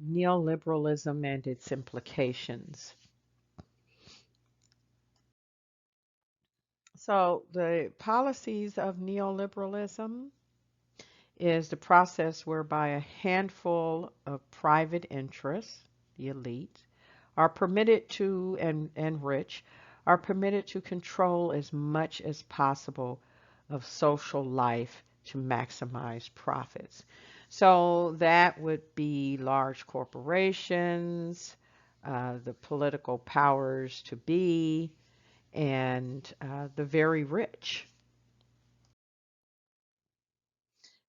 Neoliberalism and its implications. So, the policies of neoliberalism is the process whereby a handful of private interests, the elite, are permitted to, and rich, are permitted to control as much as possible of social life to maximize profits. So that would be large corporations, the political powers to be, and the very rich.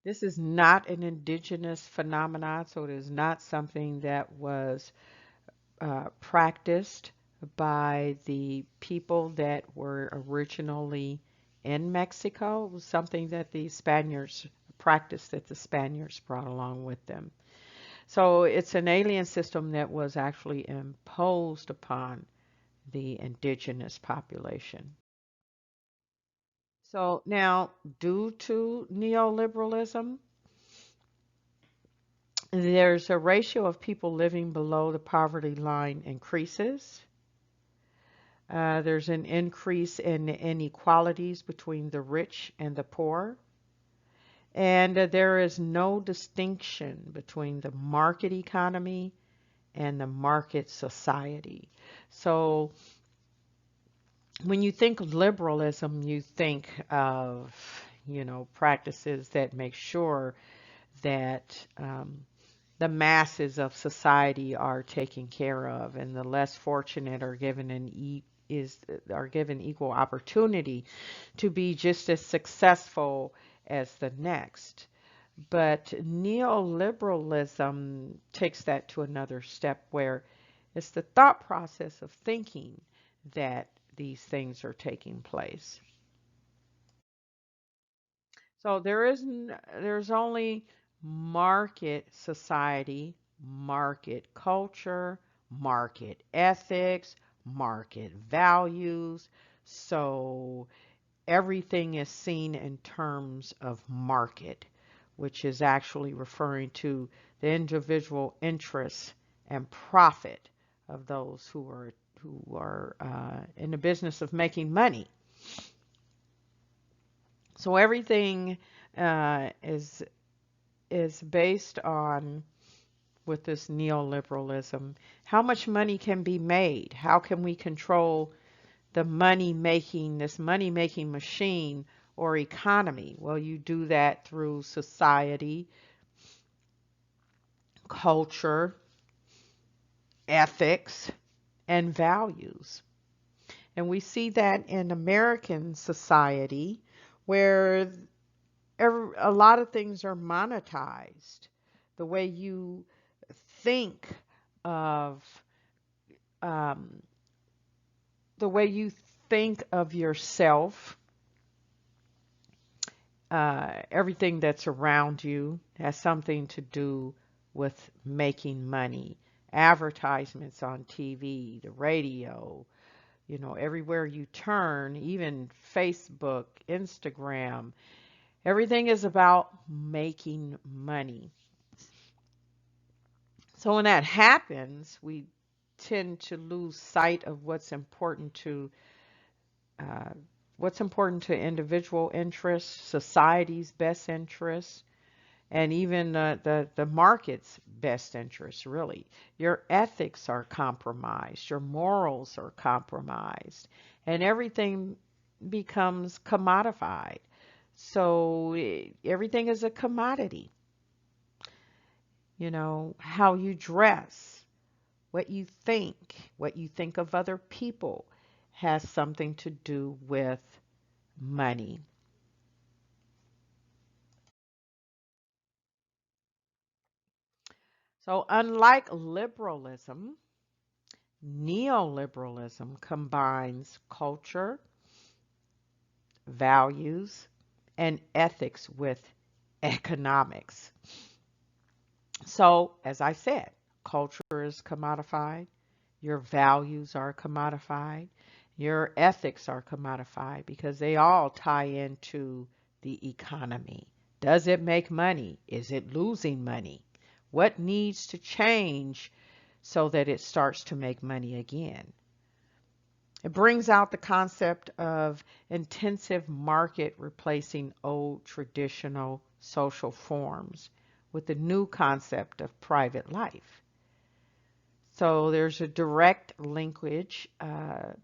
This is not an indigenous phenomenon, so it is not something that was practiced by the people that were originally in Mexico. It was something that the Spaniards practiced that the Spaniards brought along with them. So it's an alien system that was actually imposed upon the indigenous population. So now, due to neoliberalism, there's a ratio of people living below the poverty line increases. There's an increase in inequalities between the rich and the poor. And there is no distinction between the market economy and the market society. So when you think of liberalism, you think of, practices that make sure that the masses of society are taken care of, and the less fortunate are given are given equal opportunity to be just as successful as the next. But neoliberalism takes that to another step where it's the thought process of thinking that these things are taking place. So there's only market society, market culture, market ethics, market values. So everything is seen in terms of market, which is actually referring to the individual interests and profit of those who are in the business of making money. So everything is based on, with this neoliberalism, how much money can be made? How can we control this money making machine or economy? Well, you do that through society, culture, ethics, and values. And we see that in American society where a lot of things are monetized. The way you think of um, the way you think of yourself, everything that's around you has something to do with making money. Advertisements on TV, the radio, everywhere you turn, even Facebook, Instagram, everything is about making money. So when that happens, we tend to lose sight of uh, what's important to individual interests, society's best interests, and even the market's best interests, really. Your ethics are compromised, your morals are compromised, and everything becomes commodified. So everything is a commodity. How you dress, what you think of other people has something to do with money. So, unlike liberalism, neoliberalism combines culture, values, and ethics with economics. So, as I said, culture is commodified, your values are commodified, your ethics are commodified because they all tie into the economy. Does it make money? Is it losing money? What needs to change so that it starts to make money again? It brings out the concept of intensive market replacing old traditional social forms with the new concept of private life. So there's a direct linkage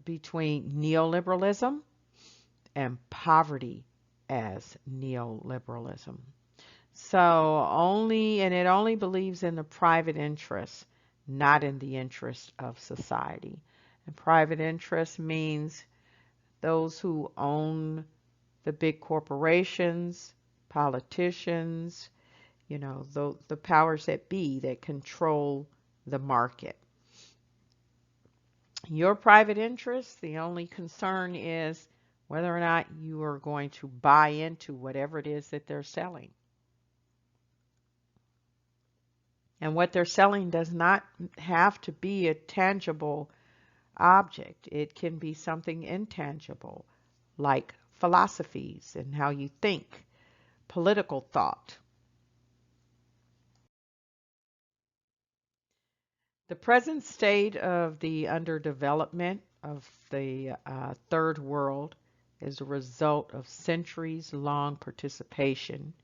between neoliberalism and poverty as neoliberalism. And it only believes in the private interest, not in the interest of society. And private interest means those who own the big corporations, politicians, the powers that be that control the market. Your private interest, the only concern is whether or not you are going to buy into whatever it is that they're selling. And what they're selling does not have to be a tangible object. It can be something intangible, like philosophies and how you think, political thought. The present state of the underdevelopment of the third world is a result of centuries long participation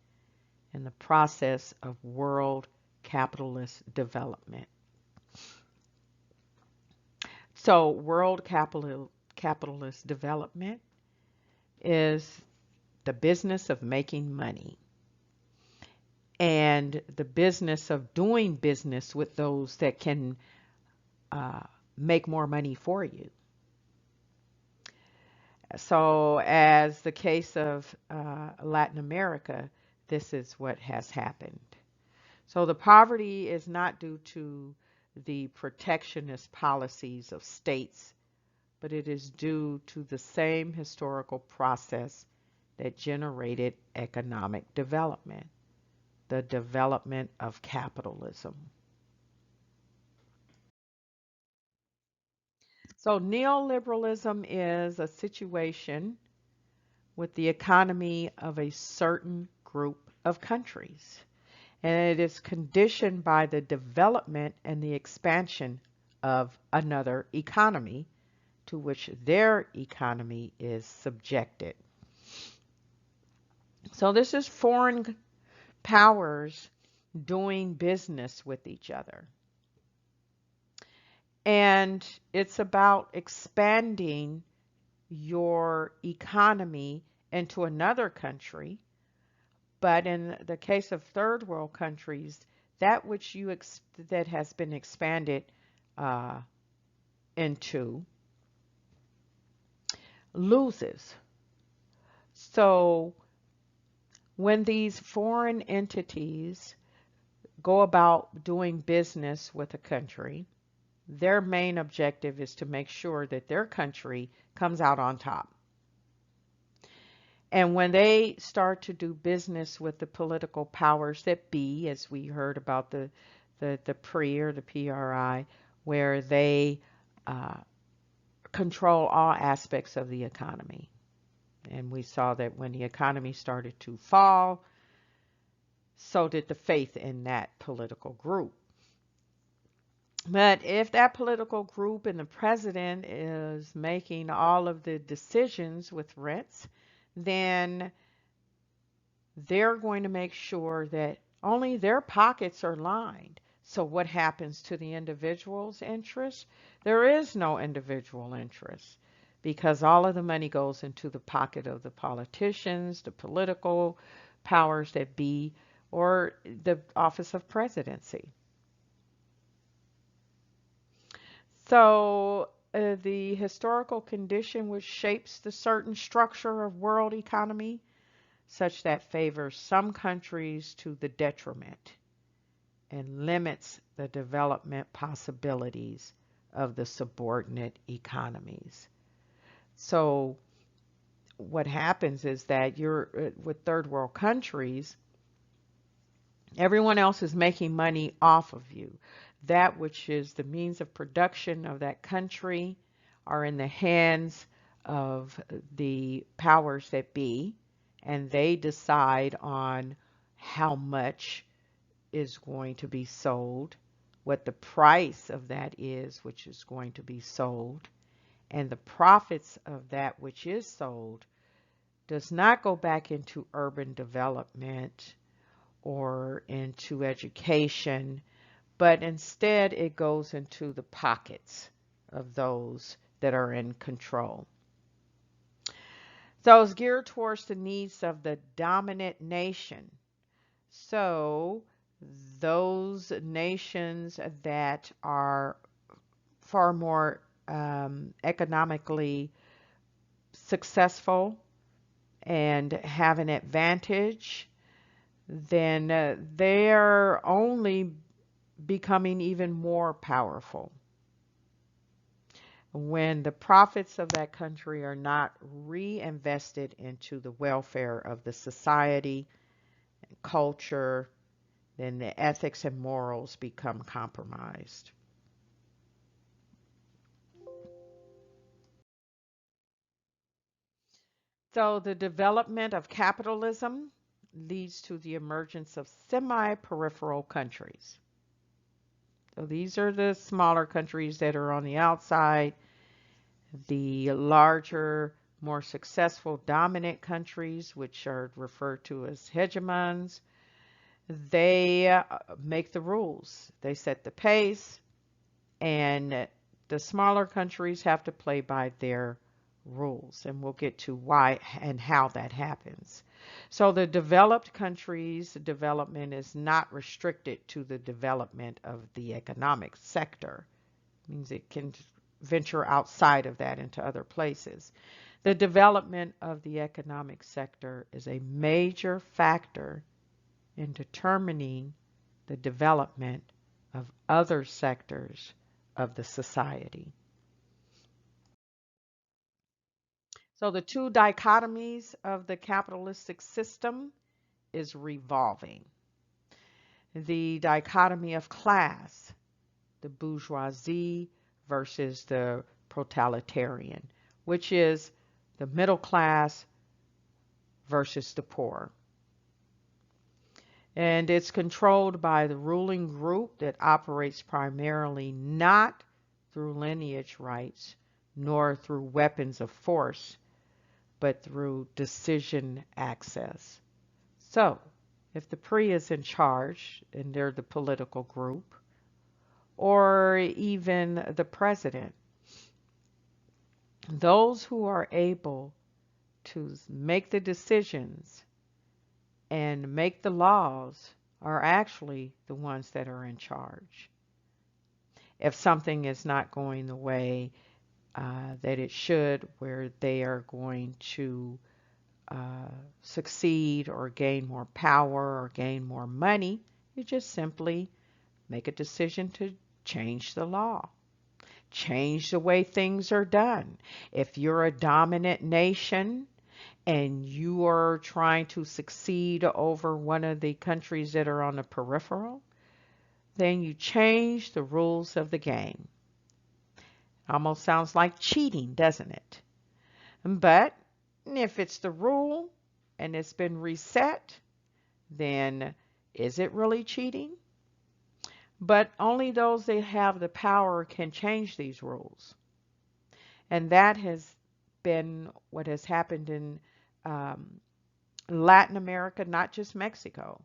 in the process of world capitalist development. So, capitalist development is the business of making money and the business of doing business with those that can uh, make more money for you. So, as the case of Latin America, this is what has happened. So, the poverty is not due to the protectionist policies of states, but it is due to the same historical process that generated economic development, the development of capitalism. So, neoliberalism is a situation with the economy of a certain group of countries, and it is conditioned by the development and the expansion of another economy to which their economy is subjected. So, this is foreign powers doing business with each other. And it's about expanding your economy into another country. But in the case of third world countries, that which that has been expanded uh, into loses. So when these foreign entities go about doing business with a country, their main objective is to make sure that their country comes out on top. And when they start to do business with the political powers that be, as we heard about the PRI or the PRI, where they uh, control all aspects of the economy. And we saw that when the economy started to fall, so did the faith in that political group. But if that political group and the president is making all of the decisions with rents, then they're going to make sure that only their pockets are lined. So what happens to the individual's interest? There is no individual interest because all of the money goes into the pocket of the politicians, the political powers that be, or the office of presidency. So the historical condition which shapes the certain structure of world economy such that favors some countries to the detriment and limits the development possibilities of the subordinate economies. So what happens is that you're with third world countries, everyone else is making money off of you. That which is the means of production of that country are in the hands of the powers that be, and they decide on how much is going to be sold, what the price of that is, which is going to be sold, and the profits of that which is sold does not go back into urban development or into education, but instead it goes into the pockets of those that are in control. So it's geared towards the needs of the dominant nation. So those nations that are far more economically successful and have an advantage, then they're only becoming even more powerful when the profits of that country are not reinvested into the welfare of the society and culture, then the ethics and morals become compromised. So the development of capitalism leads to the emergence of semi-peripheral countries. So these are the smaller countries that are on the outside. The larger, more successful dominant countries, which are referred to as hegemons, they make the rules. They set the pace, and the smaller countries have to play by their rules. And we'll get to why and how that happens. So the developed countries' development is not restricted to the development of the economic sector. It means it can venture outside of that into other places. The development of the economic sector is a major factor in determining the development of other sectors of the society. So the two dichotomies of the capitalistic system is revolving. The dichotomy of class, the bourgeoisie versus the proletarian, which is the middle class versus the poor. And it's controlled by the ruling group that operates primarily not through lineage rights nor through weapons of force, but through decision access. So, if the PRI is in charge and they're the political group, or even the president, those who are able to make the decisions and make the laws are actually the ones that are in charge. If something is not going the way that it should, where they are going to succeed or gain more power or gain more money, you just simply make a decision to change the law. Change the way things are done. If you're a dominant nation and you are trying to succeed over one of the countries that are on the peripheral, then you change the rules of the game. Almost sounds like cheating, doesn't it? But if it's the rule and it's been reset, then is it really cheating? But only those that have the power can change these rules. And that has been what has happened in Latin America, not just Mexico,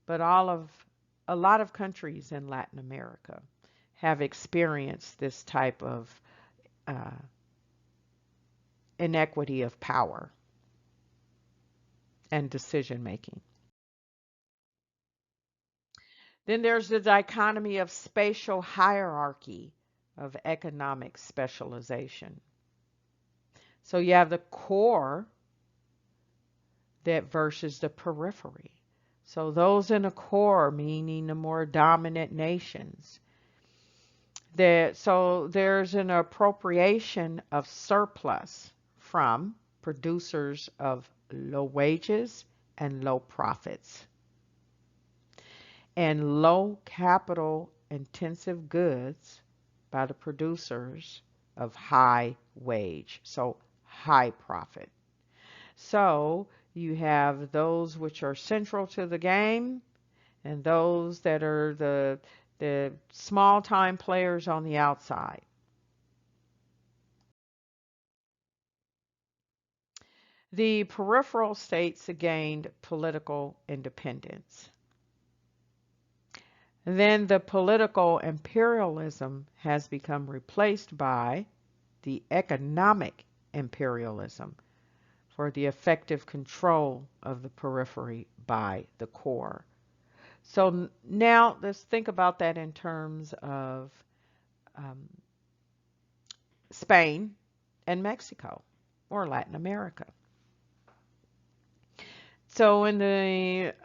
but a lot of countries in Latin America have experienced this type of inequity of power and decision making. Then there's the dichotomy of spatial hierarchy of economic specialization. So you have the core that versus the periphery. So those in the core, meaning the more dominant nations, so there's an appropriation of surplus from producers of low wages and low profits, and low capital intensive goods by the producers of high wage, so high profit. So you have those which are central to the game and those that are the small time players on the outside. The peripheral states gained political independence. Then the political imperialism has become replaced by the economic imperialism for the effective control of the periphery by the core. So now let's think about that in terms of um, Spain and Mexico or Latin America. So in the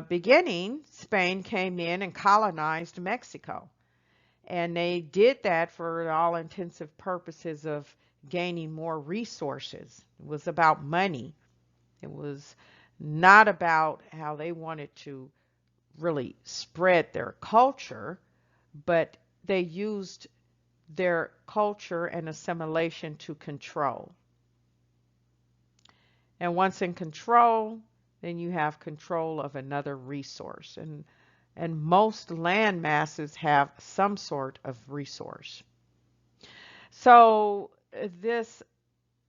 beginning, Spain came in and colonized Mexico. And they did that for all intensive purposes of gaining more resources. It was about money. It was not about how they wanted to really spread their culture, but they used their culture and assimilation to control. And once in control, then you have control of another resource. And most land masses have some sort of resource. So this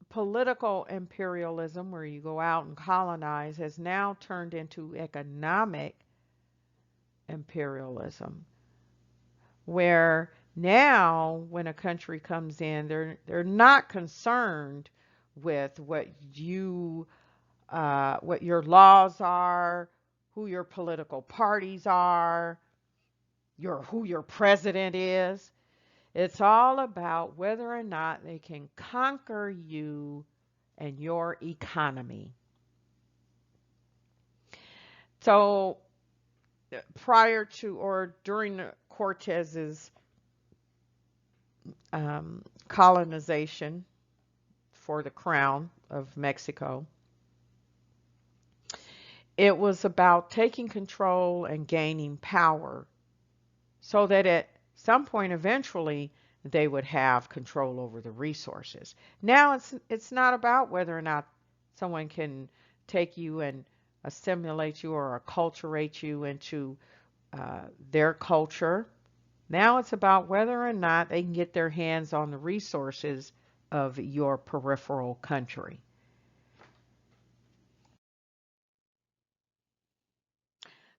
political imperialism, where you go out and colonize, has now turned into economic imperialism, where now when a country comes in, they're not concerned with what your laws are, who your political parties are, who your president is. It's all about whether or not they can conquer you and your economy. So prior to or during Cortez's colonization for the crown of Mexico, it was about taking control and gaining power so that at some point eventually they would have control over the resources. Now it's not about whether or not someone can take you and assimilate you or acculturate you into their culture. Now it's about whether or not they can get their hands on the resources of your peripheral country.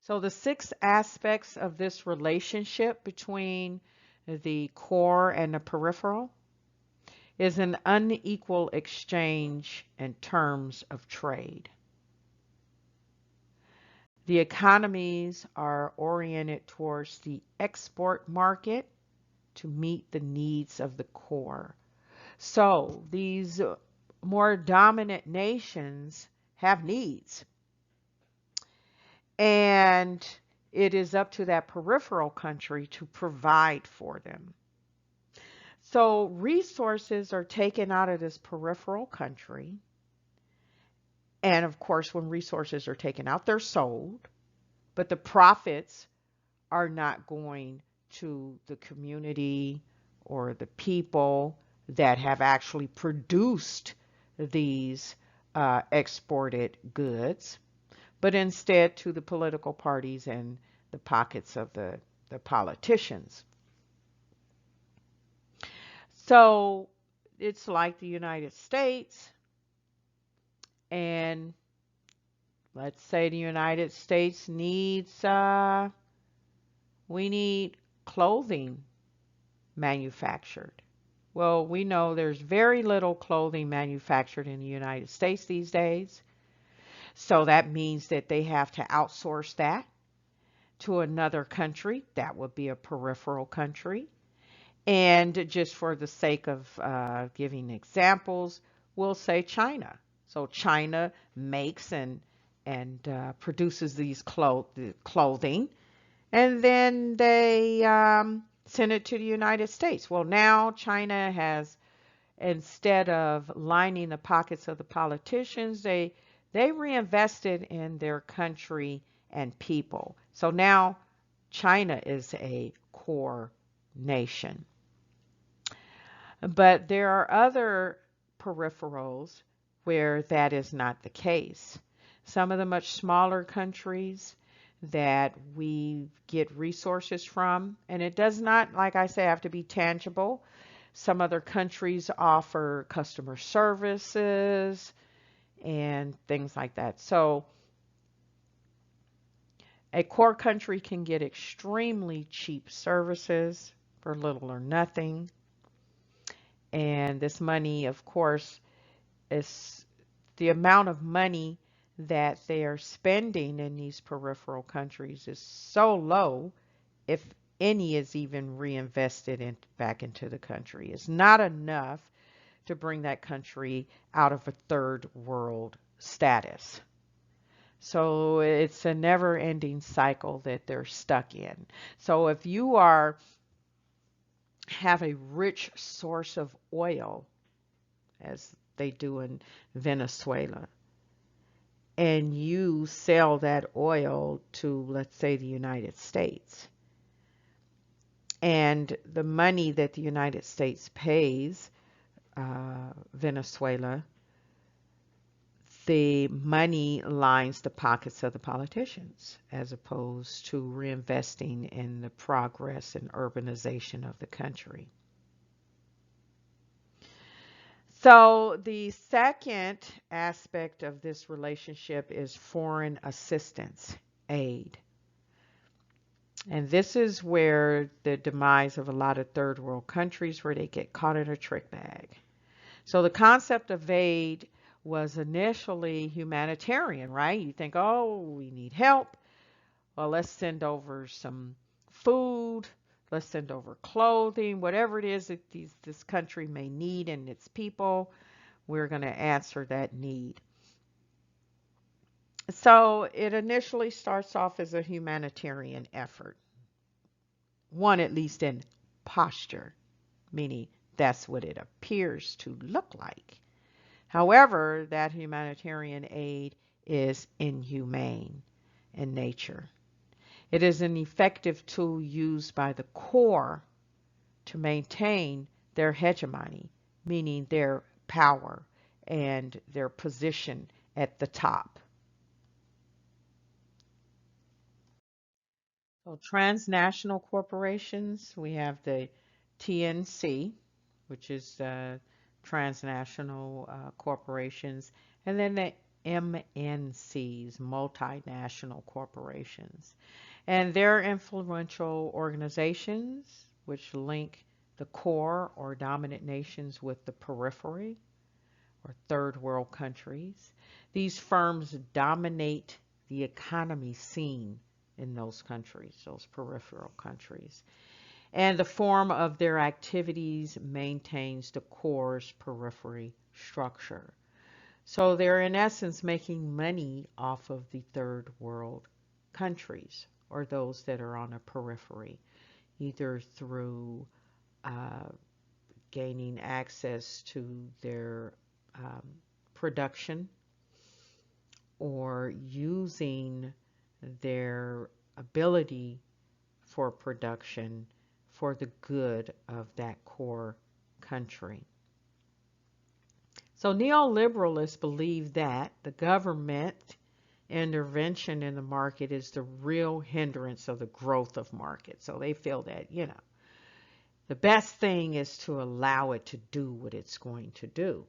So the 6 aspects of this relationship between the core and the peripheral is an unequal exchange in terms of trade. The economies are oriented towards the export market to meet the needs of the core. So these more dominant nations have needs. And it is up to that peripheral country to provide for them. So resources are taken out of this peripheral country. And of course, when resources are taken out, they're sold. But the profits are not going to the community or the people that have actually produced these exported goods, but instead to the political parties and the pockets of the politicians. So it's like the United States, and let's say the United States needs, we need clothing manufactured. Well, we know there's very little clothing manufactured in the United States these days. So that means that they have to outsource that to another country. That would be a peripheral country. And just for the sake of giving examples, we'll say China. So China makes and produces these clothing, and then they send it to the United States. Well, now China has, instead of lining the pockets of the politicians, they reinvested in their country and people. So now China is a core nation. But there are other peripherals where that is not the case. Some of the much smaller countries, that we get resources from. And it does not, like I say, have to be tangible. Some other countries offer customer services and things like that. So a core country can get extremely cheap services for little or nothing. And this money, of course, is the amount of money that they are spending in these peripheral countries is so low, if any is even reinvested back into the country. It's not enough to bring that country out of a third world status. So it's a never-ending cycle that they're stuck in. So if you have a rich source of oil, as they do in Venezuela, and you sell that oil to, let's say, the United States, and the money that the United States pays Venezuela, the money lines the pockets of the politicians as opposed to reinvesting in the progress and urbanization of the country. So the second aspect of this relationship is foreign assistance, aid. And this is where the demise of a lot of third world countries where they get caught in a trick bag. So the concept of aid was initially humanitarian, right? You think, oh, we need help. Well, let's send over some food. Let's send over clothing, whatever it is that this country may need and its people. We're going to answer that need. So it initially starts off as a humanitarian effort. One, at least in posture, meaning that's what it appears to look like. However, that humanitarian aid is inhumane in nature. It is an effective tool used by the core to maintain their hegemony, meaning their power and their position at the top. So transnational corporations, we have the TNC, which is transnational corporations, and then the MNCs, multinational corporations. And they're influential organizations which link the core or dominant nations with the periphery or third world countries. These firms dominate the economy scene in those countries, those peripheral countries. And the form of their activities maintains the core's periphery structure. So they're in essence making money off of the third world countries or those that are on a periphery, either through gaining access to their production or using their ability for production for the good of that core country. So neoliberalists believe that the government intervention in the market is the real hindrance of the growth of markets. So they feel that, the best thing is to allow it to do what it's going to do.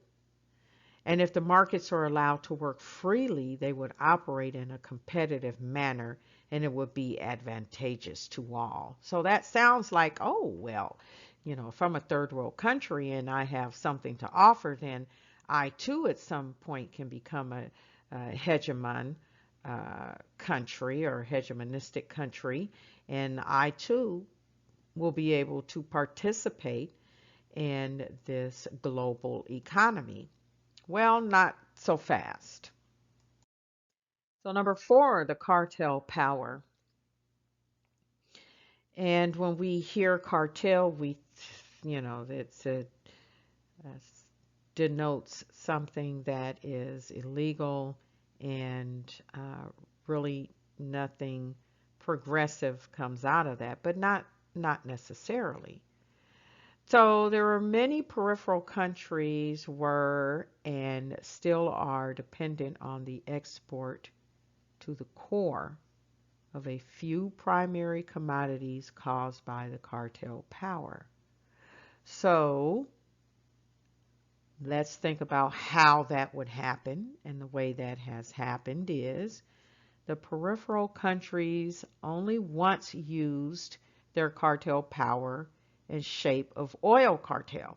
And if the markets are allowed to work freely, they would operate in a competitive manner and it would be advantageous to all. So that sounds like, oh, well, if I'm a third world country and I have something to offer, then I too at some point can become a hegemon country or hegemonistic country, and I too will be able to participate in this global economy. Well, not so fast. So number 4, the cartel power. And when we hear cartel, it denotes something that is illegal and really nothing progressive comes out of that, but not necessarily. So there are many peripheral countries were and still are dependent on the export to the core of a few primary commodities caused by the cartel power. So let's think about how that would happen. And the way that has happened is the peripheral countries only once used their cartel power in shape of oil cartel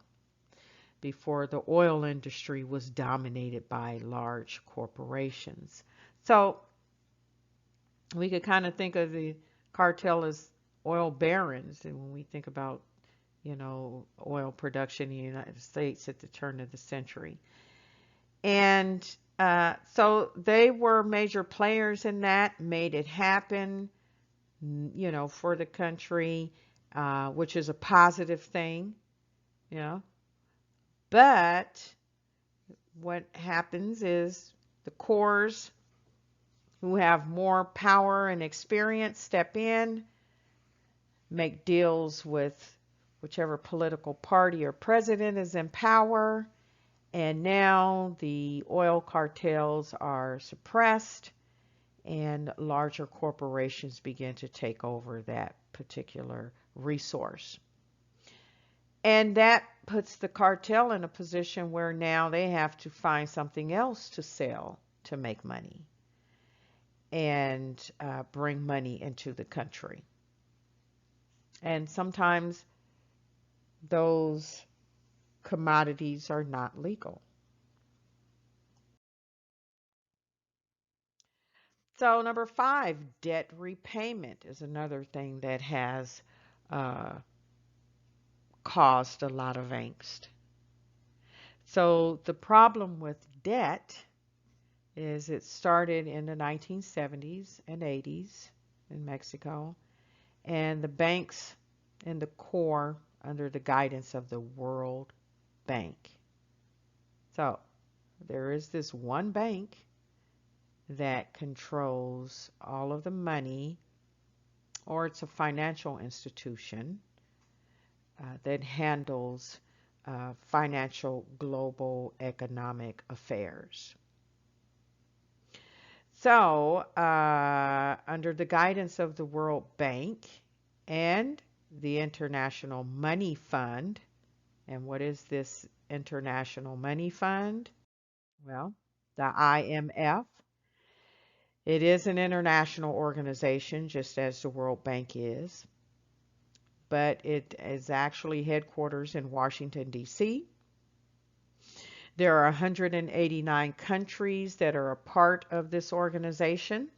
before the oil industry was dominated by large corporations. So we could kind of think of the cartel as oil barons. And when we think about, oil production in the United States at the turn of the century. And so they were major players in that, made it happen, for the country, which is a positive thing, you know. But what happens is the cores who have more power and experience step in, make deals with whichever political party or president is in power, and now the oil cartels are suppressed and larger corporations begin to take over that particular resource. And that puts the cartel in a position where now they have to find something else to sell to make money and bring money into the country. And sometimes those commodities are not legal. So, number 5, debt repayment is another thing that has uh, caused a lot of angst. So, the problem with debt is it started in the 1970s and 80s in Mexico, and the banks in the core under the guidance of the World Bank. So, there is this one bank that controls all of the money, or it's a financial institution that handles financial global economic affairs. So, under the guidance of the World Bank and the International Money Fund, and what is this International Money Fund? Well, the IMF. It is an international organization, just as the World Bank is, but it is actually headquarters in Washington, D.C. There are 189 countries that are a part of this organization,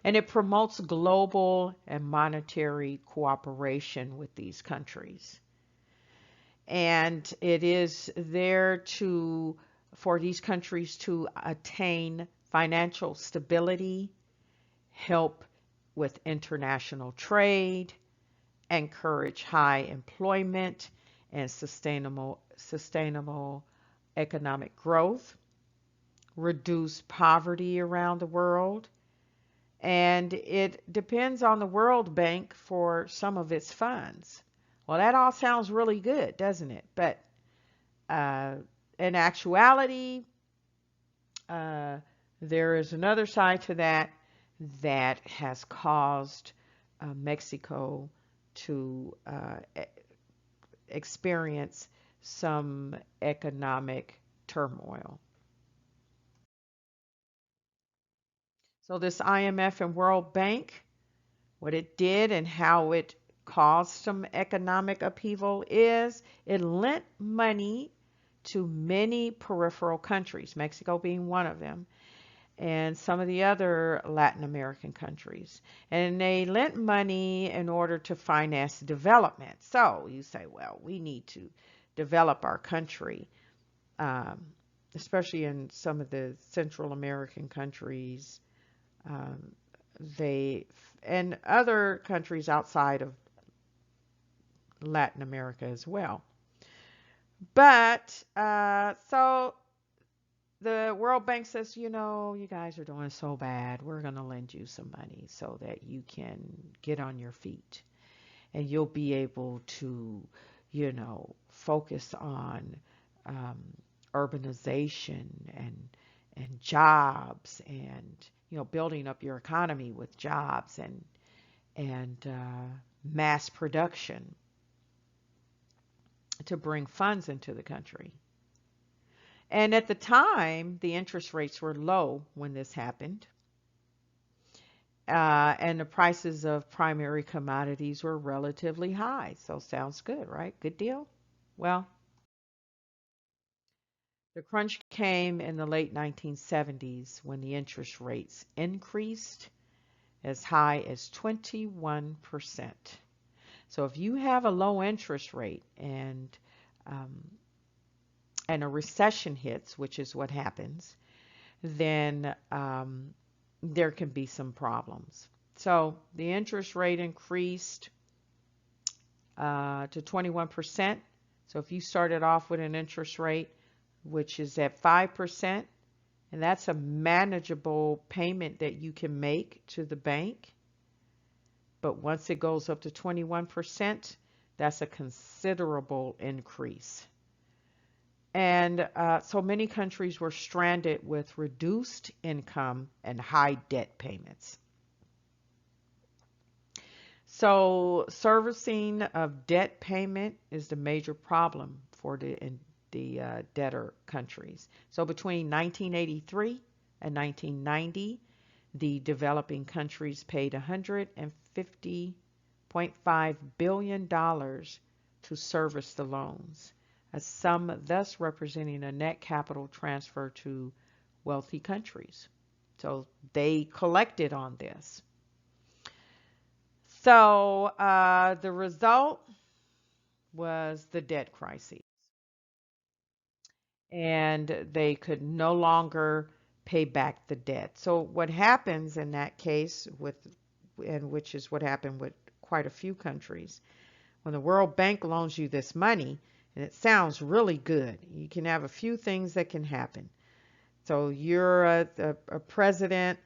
and it promotes global and monetary cooperation with these countries. And it is there for these countries to attain financial stability, help with international trade, encourage high employment and sustainable economic growth, reduce poverty around the world, and it depends on the World Bank for some of its funds. Well, that all sounds really good, doesn't it? But in actuality, there is another side to that that has caused Mexico to experience some economic turmoil. So this IMF and World Bank, what it did and how it caused some economic upheaval is it lent money to many peripheral countries, Mexico being one of them, and some of the other Latin American countries. And they lent money in order to finance development. So you say, well, we need to develop our country, especially in some of the Central American countries, and other countries outside of Latin America as well. But so the World Bank says, you guys are doing so bad. We're going to lend you some money so that you can get on your feet and you'll be able to, focus on urbanization and jobs and building up your economy with jobs and mass production to bring funds into the country. And at the time, the interest rates were low when this happened. And the prices of primary commodities were relatively high. So sounds good, right? Good deal? Well, the crunch came in the late 1970s when the interest rates increased as high as 21%. So if you have a low interest rate um, and a recession hits, which is what happens, then there can be some problems. So the interest rate increased to 21%. So if you started off with an interest rate which is at 5%, and that's a manageable payment that you can make to the bank. But once it goes up to 21%, that's a considerable increase. And so many countries were stranded with reduced income and high debt payments. So servicing of debt payment is the major problem for the debtor countries. So between 1983 and 1990, the developing countries paid $150.5 billion to service the loans, a sum thus representing a net capital transfer to wealthy countries. So they collected on this. So the result was the debt crisis. And they could no longer pay back the debt. So what happens in that case and which is what happened with quite a few countries, when the World Bank loans you this money, and it sounds really good, you can have a few things that can happen. So you're a president,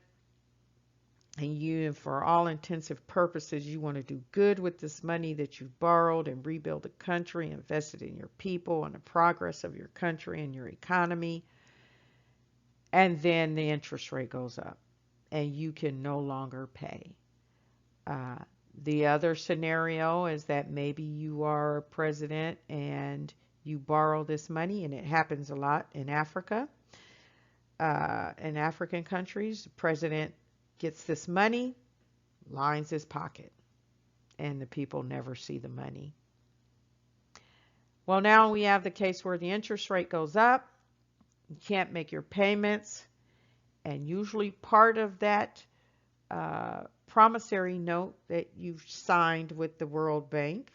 and for all intensive purposes, you want to do good with this money that you've borrowed and rebuild the country, invest it in your people and the progress of your country and your economy. And then the interest rate goes up and you can no longer pay. The other scenario is that maybe you are president and you borrow this money, and it happens a lot in Africa. In African countries, the president gets this money, lines his pocket, and the people never see the money. Well, now we have the case where the interest rate goes up, you can't make your payments, and usually part of that promissory note that you've signed with the World Bank,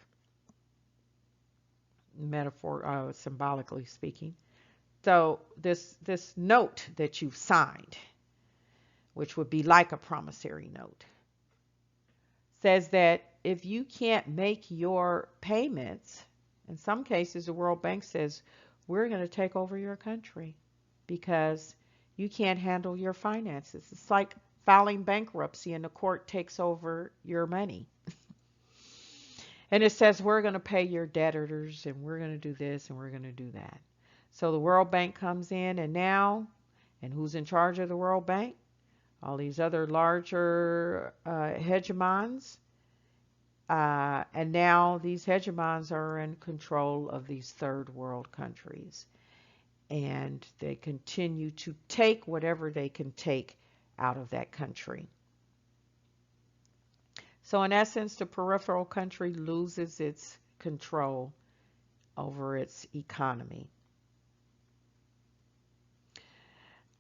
symbolically speaking. So this note that you've signed, which would be like a promissory note, says that if you can't make your payments, in some cases the World Bank says, we're going to take over your country because you can't handle your finances. It's like filing bankruptcy and the court takes over your money. And it says, we're going to pay your debtors and we're going to do this and we're going to do that. So the World Bank comes in, and who's in charge of the World Bank? All these other larger hegemons. And now these hegemons are in control of these third world countries. And they continue to take whatever they can take out of that country. So in essence, the peripheral country loses its control over its economy.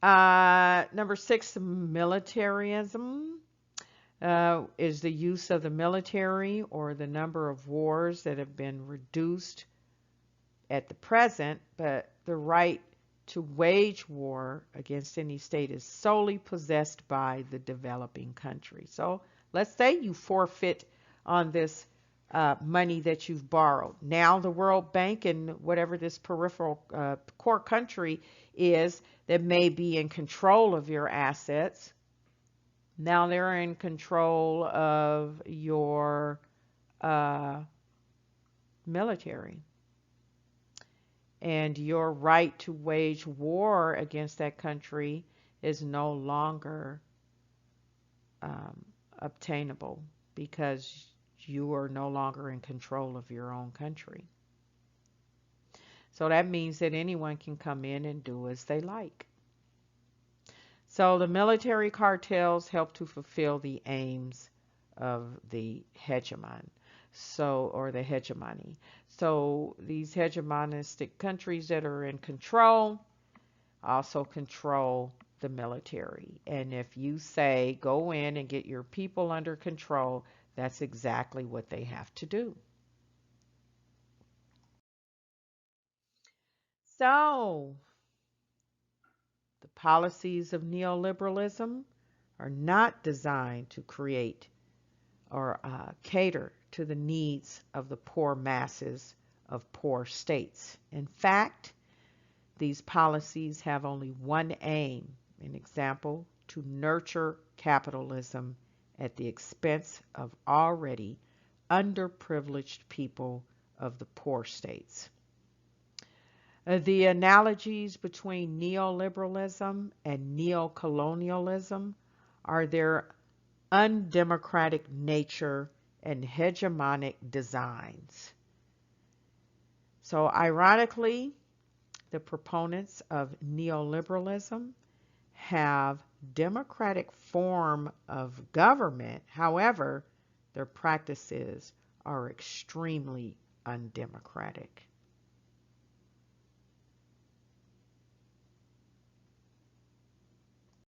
Number 6, militarism is the use of the military or the number of wars that have been reduced at the present, but the right to wage war against any state is solely possessed by the developing country. So let's say you forfeit on this money that you've borrowed. Now the World Bank and whatever this peripheral core country is that may be in control of your assets, now they're in control of your military. And your right to wage war against that country is no longer obtainable because you are no longer in control of your own country. So that means that anyone can come in and do as they like. So the military cartels help to fulfill the aims of the hegemon. Or the hegemony. So these hegemonistic countries that are in control also control the military. And if you say go in and get your people under control, that's exactly what they have to do. So the policies of neoliberalism are not designed to create or cater to the needs of the poor masses of poor states. In fact, these policies have only one aim, an example, to nurture capitalism at the expense of already underprivileged people of the poor states. The analogies between neoliberalism and neocolonialism are their undemocratic nature and hegemonic designs. So, ironically, the proponents of neoliberalism have democratic form of government. However, their practices are extremely undemocratic.